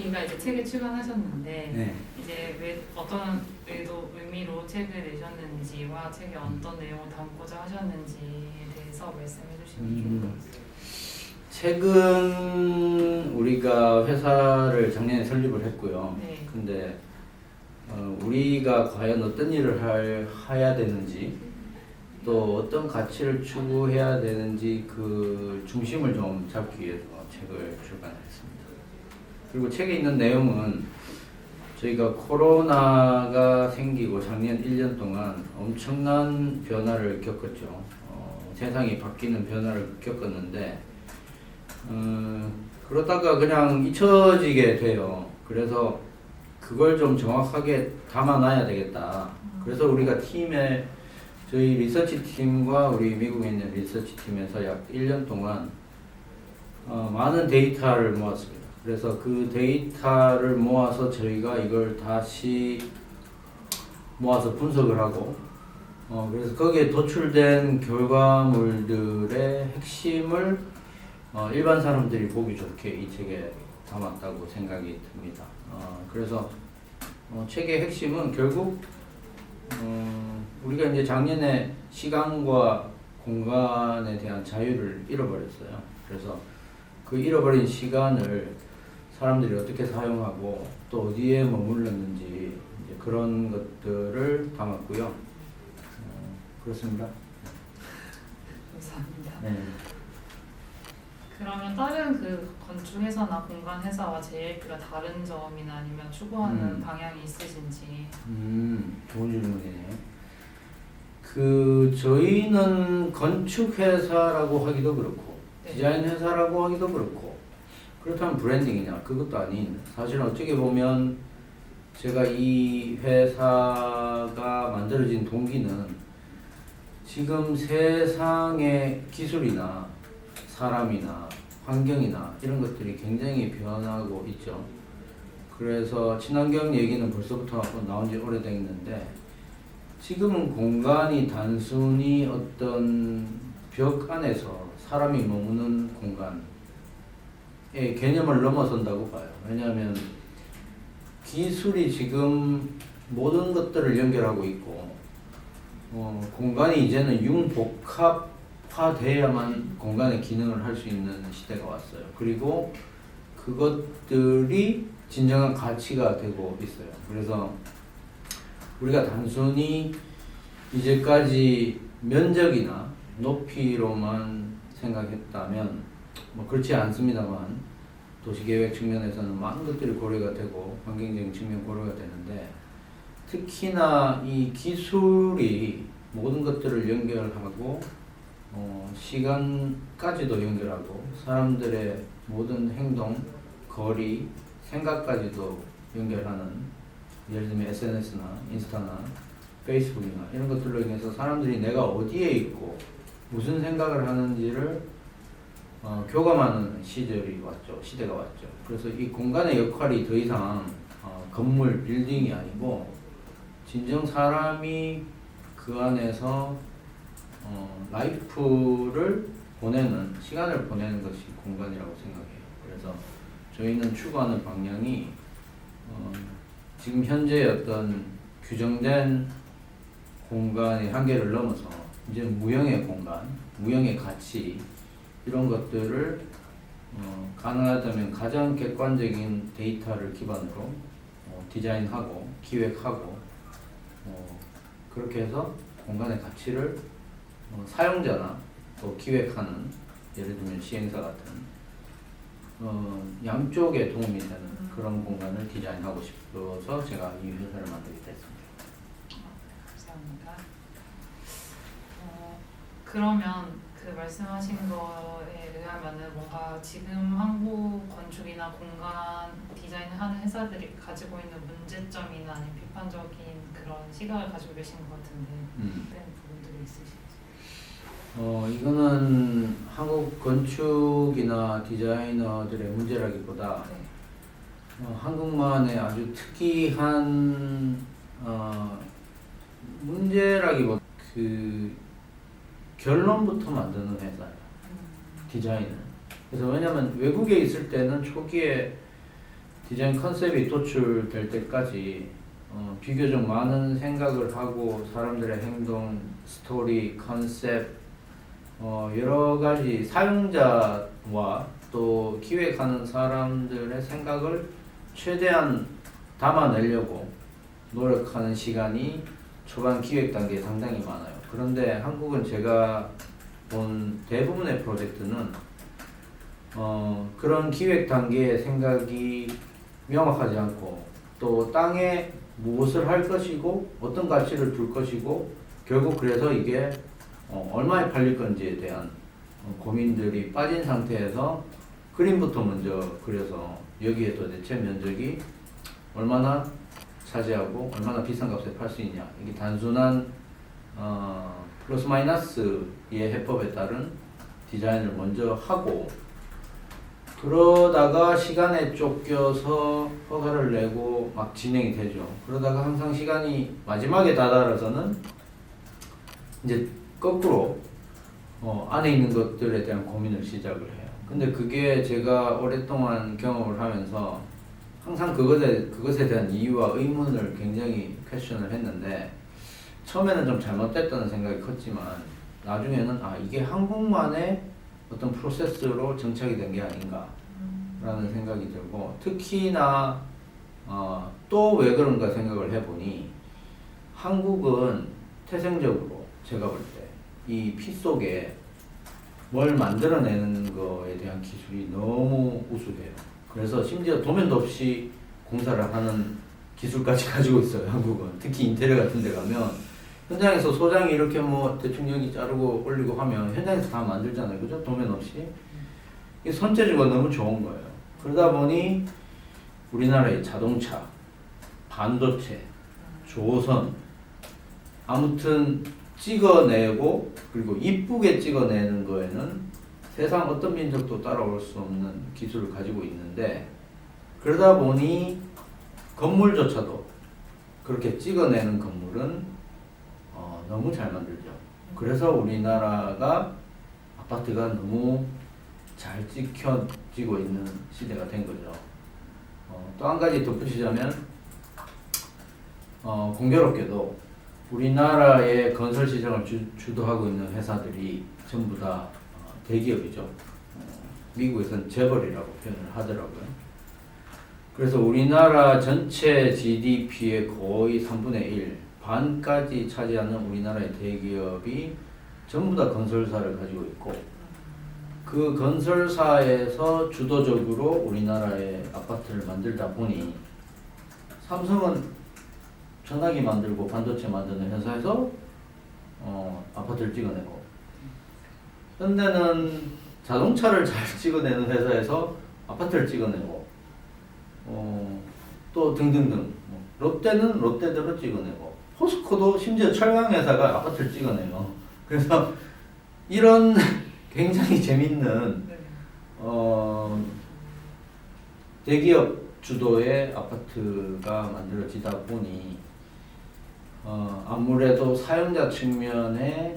저희가 이제 책에 출간하셨는데 네. 이제 왜 어떤 의미로 책을 내셨는지와 책에 어떤 내용을 담고자 하셨는지에 대해서 말씀해 주시면 좋을 것 같아요. 책은 우리가 회사를 작년에 설립을 했고요. 네. 근데 우리가 과연 어떤 일을 해야 되는지 또 어떤 가치를 추구해야 되는지 그 중심을 좀 잡기 위해서 책을 출간했습니다. 그리고 책에 있는 내용은 저희가 코로나가 생기고 작년 1년 동안 엄청난 변화를 겪었죠. 세상이 바뀌는 변화를 겪었는데 그러다가 그냥 잊혀지게 돼요. 그래서 그걸 좀 정확하게 담아놔야 되겠다. 그래서 우리가 팀에 저희 리서치 팀과 우리 미국에 있는 리서치 팀에서 약 1년 동안 많은 데이터를 모았습니다. 그래서 그 데이터를 모아서 저희가 이걸 다시 모아서 분석을 하고 그래서 거기에 도출된 결과물들의 핵심을 일반 사람들이 보기 좋게 이 책에 담았다고 생각이 듭니다. 그래서 책의 핵심은 결국 우리가 이제 작년에 시간과 공간에 대한 자유를 잃어버렸어요. 그래서 그 잃어버린 시간을 사람들이 어떻게 사용하고 또 어디에 머물렀는지 이제 그런 것들을 담았고요. 그렇습니다. 감사합니다. 네. 그러면 다른 그 건축 회사나 공간 회사와 제일가 다른 점이나 아니면 추구하는 방향이 있으신지. 좋은 질문이네요. 저희는 건축 회사라고 하기도 그렇고 네. 디자인 회사라고 하기도 그렇고 그렇다면 브랜딩이냐 그것도 아닌 사실 어떻게 보면 제가 이 회사가 만들어진 동기는 지금 세상의 기술이나 사람이나 환경이나 이런 것들이 굉장히 변하고 있죠. 그래서 친환경 얘기는 벌써부터 나온 지 오래됐는데 지금은 공간이 단순히 어떤 벽 안에서 사람이 머무는 공간의 개념을 넘어선다고 봐요. 왜냐하면 기술이 지금 모든 것들을 연결하고 있고 공간이 이제는 융복합화돼야만 공간의 기능을 할 수 있는 시대가 왔어요. 그리고 그것들이 진정한 가치가 되고 있어요. 그래서 우리가 단순히 이제까지 면적이나 높이로만 생각했다면 그렇지 않습니다만 도시계획 측면에서는 많은 것들이 고려가 되고 환경적인 측면 고려가 되는데 특히나 이 기술이 모든 것들을 연결하고 시간까지도 연결하고 사람들의 모든 행동, 거리, 생각까지도 연결하는 예를 들면 SNS나 인스타나 페이스북이나 이런 것들로 인해서 사람들이 내가 어디에 있고 무슨 생각을 하는지를 교감하는 시대가 왔죠. 그래서 이 공간의 역할이 더 이상 건물, 빌딩이 아니고 진정 사람이 그 안에서 라이프를 보내는 시간을 보내는 것이 공간이라고 생각해요. 그래서 저희는 추구하는 방향이 지금 현재 어떤 규정된 공간의 한계를 넘어서 이제 무형의 공간, 무형의 가치 이런 것들을 가능하다면 가장 객관적인 데이터를 기반으로 디자인하고 기획하고 그렇게 해서 공간의 가치를 사용자나 또 기획하는 예를 들면 시행사 같은 양쪽에 도움이 되는 그런 공간을 디자인하고 싶어서 제가 이 회사를 만들게 됐습니다. 감사합니다. 그러면 그 말씀하신 거에 의하면은 뭔가 지금 한국 건축이나 공간 디자인을 하는 회사들이 가지고 있는 문제점이나 아니면 비판적인 그런 시각을 가지고 계신 것 같은데 어떤 부분들이 있으신지? 이거는 한국 건축이나 디자이너들의 문제라기보다 한국만의 아주 특이한 문제라기보다 그 결론부터 만드는 회사예요. 디자인은. 그래서 왜냐면 외국에 있을 때는 초기에 디자인 컨셉이 도출될 때까지 비교적 많은 생각을 하고 사람들의 행동, 스토리, 컨셉, 여러 가지 사용자와 또 기획하는 사람들의 생각을 최대한 담아내려고 노력하는 시간이 초반 기획 단계에 상당히 많아요. 그런데 한국은 제가 본 대부분의 프로젝트는 그런 기획 단계의 생각이 명확하지 않고 또 땅에 무엇을 할 것이고 어떤 가치를 둘 것이고 결국 그래서 이게 얼마에 팔릴 건지에 대한 고민들이 빠진 상태에서 그림부터 먼저 그려서 여기에 도대체 면적이 얼마나 차지하고 얼마나 비싼 값에 팔 수 있냐, 이게 단순한 플러스 마이너스의 해법에 따른 디자인을 먼저 하고 그러다가 시간에 쫓겨서 허가를 내고 막 진행이 되죠. 그러다가 항상 시간이 마지막에 다다라서는 이제 거꾸로 안에 있는 것들에 대한 고민을 시작을 해요. 근데 그게 제가 오랫동안 경험을 하면서 항상 그것에 대한 이유와 의문을 굉장히 퀘스천을 했는데 처음에는 좀 잘못됐다는 생각이 컸지만 나중에는 이게 한국만의 어떤 프로세스로 정착이 된 게 아닌가 라는 생각이 들고 특히나 또 왜 그런가 생각을 해보니 한국은 태생적으로 제가 볼 때 이 피 속에 뭘 만들어내는 거에 대한 기술이 너무 우수해요. 그래서 심지어 도면도 없이 공사를 하는 기술까지 가지고 있어요. 한국은 특히 인테리어 같은 데 가면 현장에서 소장이 이렇게 뭐 대충 여기 자르고 올리고 하면 현장에서 다 만들잖아요. 그죠? 도면 없이. 이 손재주가 너무 좋은 거예요. 그러다 보니 우리나라의 자동차, 반도체, 조선 아무튼 찍어내고 그리고 이쁘게 찍어내는 거에는 세상 어떤 민족도 따라올 수 없는 기술을 가지고 있는데 그러다 보니 건물조차도 그렇게 찍어내는 건물은 너무 잘 만들죠. 그래서 우리나라가 아파트가 너무 잘 찍혀지고 있는 시대가 된 거죠. 또 한 가지 덧붙이자면 공교롭게도 우리나라의 건설 시장을 주도하고 있는 회사들이 전부 다 대기업이죠. 미국에서는 재벌이라고 표현을 하더라고요. 그래서 우리나라 전체 GDP의 거의 3분의 1, 반까지 차지하는 우리나라의 대기업이 전부 다 건설사를 가지고 있고 그 건설사에서 주도적으로 우리나라의 아파트를 만들다 보니 삼성은 전화기 만들고 반도체 만드는 회사에서 아파트를 찍어내고 현대는 자동차를 잘 찍어내는 회사에서 아파트를 찍어내고 또 등등등 롯데는 롯데대로 찍어내고 포스코도 심지어 철강 회사가 아파트를 찍어내요. 그래서 이런 굉장히 재밌는 대기업 주도의 아파트가 만들어지다 보니 아무래도 사용자 측면의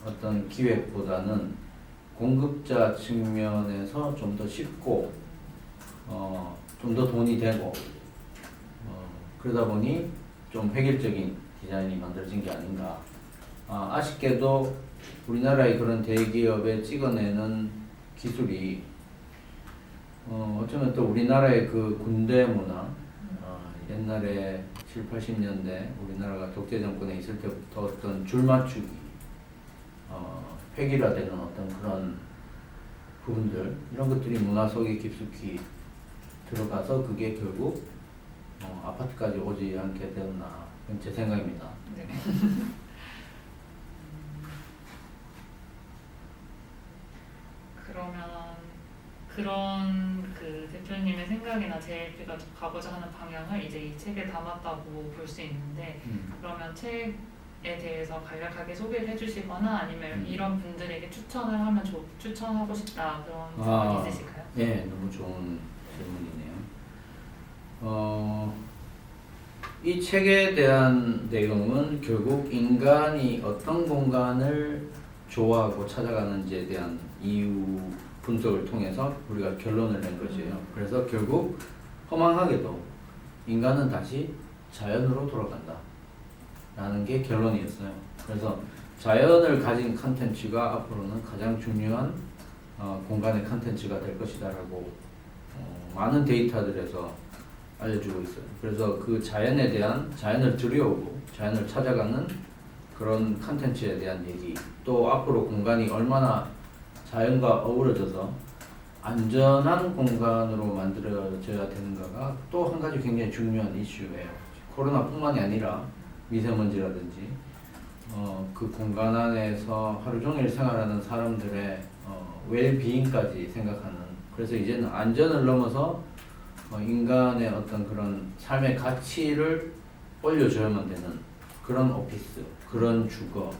어떤 기획보다는 공급자 측면에서 좀 더 쉽고 좀 더 돈이 되고 그러다 보니 좀 획일적인 디자인이 만들어진 게 아닌가. 아쉽게도 우리나라의 그런 대기업에 찍어내는 기술이 어쩌면 또 우리나라의 그 군대 문화 옛날에 7, 80년대 우리나라가 독재 정권에 있을 때부터 어떤 줄맞추기 획일화되는 어떤 그런 부분들 이런 것들이 문화 속에 깊숙이 들어가서 그게 결국 아파트까지 오지 않게 되었나 제 생각입니다. 네. 그러면 그런 그 대표님의 생각이나 JLP가 가고자 하는 방향을 이제 이 책에 담았다고 볼 수 있는데 그러면 책에 대해서 간략하게 소개를 해주시거나 아니면 이런 분들에게 추천을 하면 추천하고 싶다 그런 부분이 있으실까요? 네, 너무 좋은 질문이네요. 이 책에 대한 내용은 결국 인간이 어떤 공간을 좋아하고 찾아가는지에 대한 이유 분석을 통해서 우리가 결론을 낸 것이에요. 그래서 결국 허망하게도 인간은 다시 자연으로 돌아간다 라는 게 결론이었어요. 그래서 자연을 가진 컨텐츠가 앞으로는 가장 중요한 공간의 컨텐츠가 될 것이다 라고 많은 데이터들에서 알려주고 있어요. 그래서 그 자연에 대한, 자연을 들여오고 자연을 찾아가는 그런 컨텐츠에 대한 얘기, 또 앞으로 공간이 얼마나 자연과 어우러져서 안전한 공간으로 만들어져야 되는가가 또 한 가지 굉장히 중요한 이슈예요. 코로나뿐만이 아니라 미세먼지라든지 그 공간 안에서 하루 종일 생활하는 사람들의 웰비잉까지 생각하는, 그래서 이제는 안전을 넘어서 인간의 어떤 그런 삶의 가치를 올려줘야만 되는 그런 오피스, 그런 주거,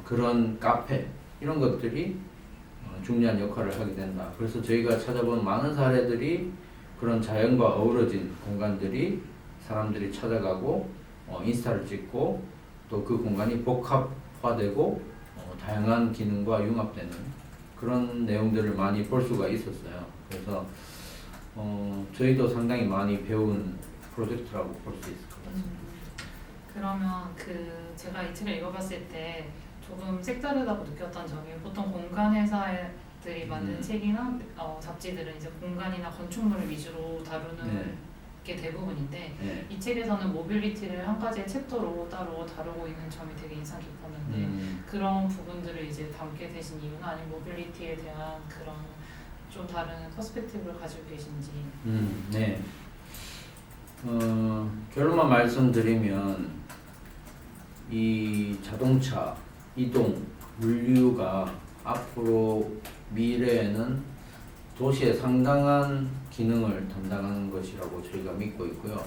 그런 카페, 이런 것들이 중요한 역할을 하게 된다. 그래서 저희가 찾아본 많은 사례들이 그런 자연과 어우러진 공간들이 사람들이 찾아가고 인스타를 찍고 또 그 공간이 복합화되고 다양한 기능과 융합되는 그런 내용들을 많이 볼 수가 있었어요. 그래서 저희도 상당히 많이 배운 프로젝트라고 볼 수 있을 것 같습니다. 그러면 제가 이 책을 읽어봤을 때 조금 색다르다고 느꼈던 점이, 보통 공간 회사들이 만든 책이나 잡지들은 이제 공간이나 건축물을 위주로 다루는 게 대부분인데 네. 이 책에서는 모빌리티를 한 가지의 챕터로 따로 다루고 있는 점이 되게 인상 깊었는데 그런 부분들을 이제 담게 되신 이유는, 아니면 모빌리티에 대한 그런 좀 다른 퍼스펙티브를 가지고 계신지. 네. 결론만 말씀드리면 이 자동차, 이동, 물류가 앞으로 미래에는 도시의 상당한 기능을 담당하는 것이라고 저희가 믿고 있고요.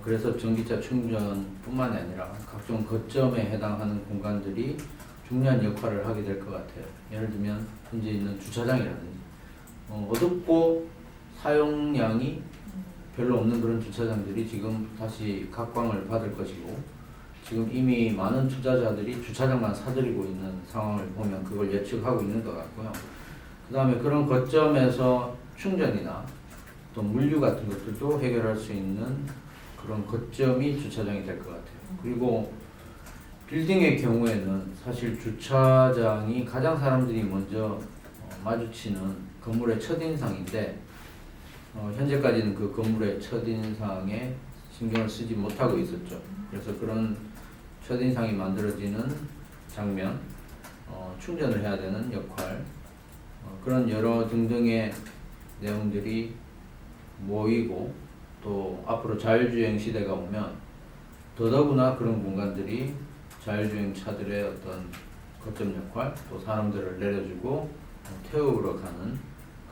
그래서 전기차 충전뿐만이 아니라 각종 거점에 해당하는 공간들이 중요한 역할을 하게 될 것 같아요. 예를 들면 현재 있는 주차장이라든지 어둡고 사용량이 별로 없는 그런 주차장들이 지금 다시 각광을 받을 것이고, 지금 이미 많은 투자자들이 주차장만 사들이고 있는 상황을 보면 그걸 예측하고 있는 것 같고요. 그 다음에 그런 거점에서 충전이나 또 물류 같은 것들도 해결할 수 있는 그런 거점이 주차장이 될 것 같아요. 그리고 빌딩의 경우에는 사실 주차장이 가장 사람들이 먼저 마주치는 건물의 첫인상인데 현재까지는 그 건물의 첫인상에 신경을 쓰지 못하고 있었죠. 그래서 그런 첫인상이 만들어지는 장면, 충전을 해야 되는 역할, 그런 여러 등등의 내용들이 모이고, 또 앞으로 자율주행 시대가 오면 더더구나 그런 공간들이 자율주행 차들의 어떤 거점 역할, 또 사람들을 내려주고 태우러 가는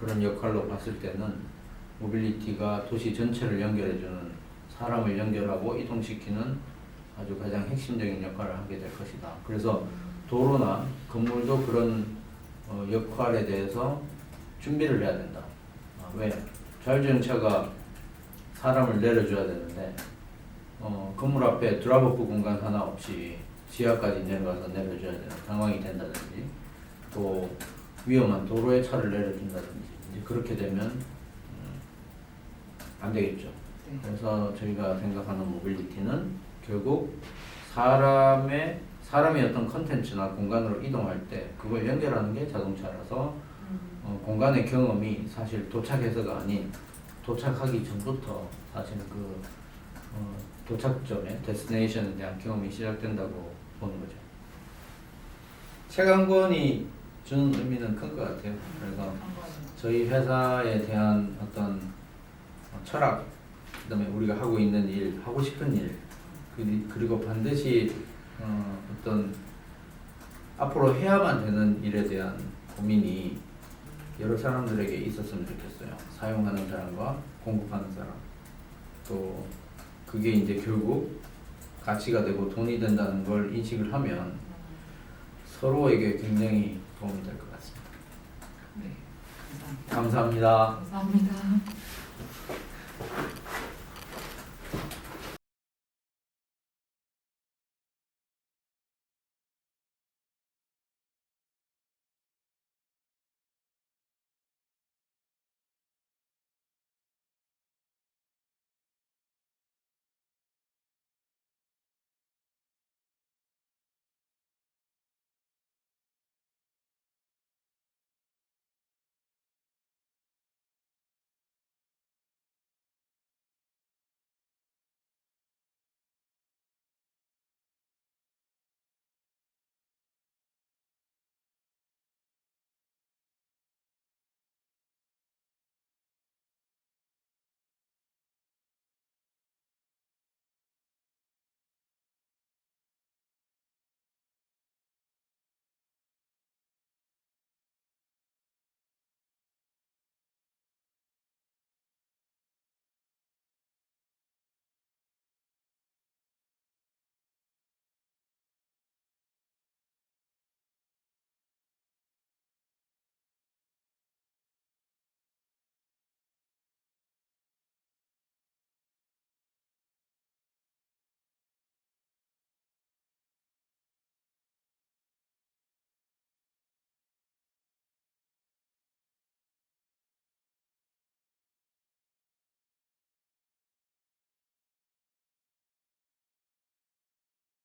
그런 역할로 봤을 때는 모빌리티가 도시 전체를 연결해주는, 사람을 연결하고 이동시키는 아주 가장 핵심적인 역할을 하게 될 것이다. 그래서 도로나 건물도 그런 역할에 대해서 준비를 해야 된다. 왜? 자율주행차가 사람을 내려줘야 되는데 건물 앞에 드랍오프 공간 하나 없이 지하까지 내려가서 내려줘야 되는 상황이 된다든지, 또 위험한 도로에 차를 내려준다든지, 이제 그렇게 되면 안 되겠죠. 네. 그래서 저희가 생각하는 모빌리티는 결국 사람이 어떤 컨텐츠나 공간으로 이동할 때 그걸 연결하는 게 자동차라서 공간의 경험이 사실 도착해서가 아닌 도착하기 전부터 사실 그 도착점에 데스티네이션에 대한 경험이 시작된다고 보는 거죠. 책 한 권이 주는 의미는 큰 것 같아요. 그래서 저희 회사에 대한 어떤 철학, 그다음에 우리가 하고 있는 일, 하고 싶은 일, 그리고 반드시 어떤 앞으로 해야만 되는 일에 대한 고민이 여러 사람들에게 있었으면 좋겠어요. 사용하는 사람과 공급하는 사람. 또 그게 이제 결국 가치가 되고 돈이 된다는 걸 인식을 하면 서로에게 굉장히 도움이 될 것 같습니다. 네, 감사합니다. 감사합니다. 감사합니다.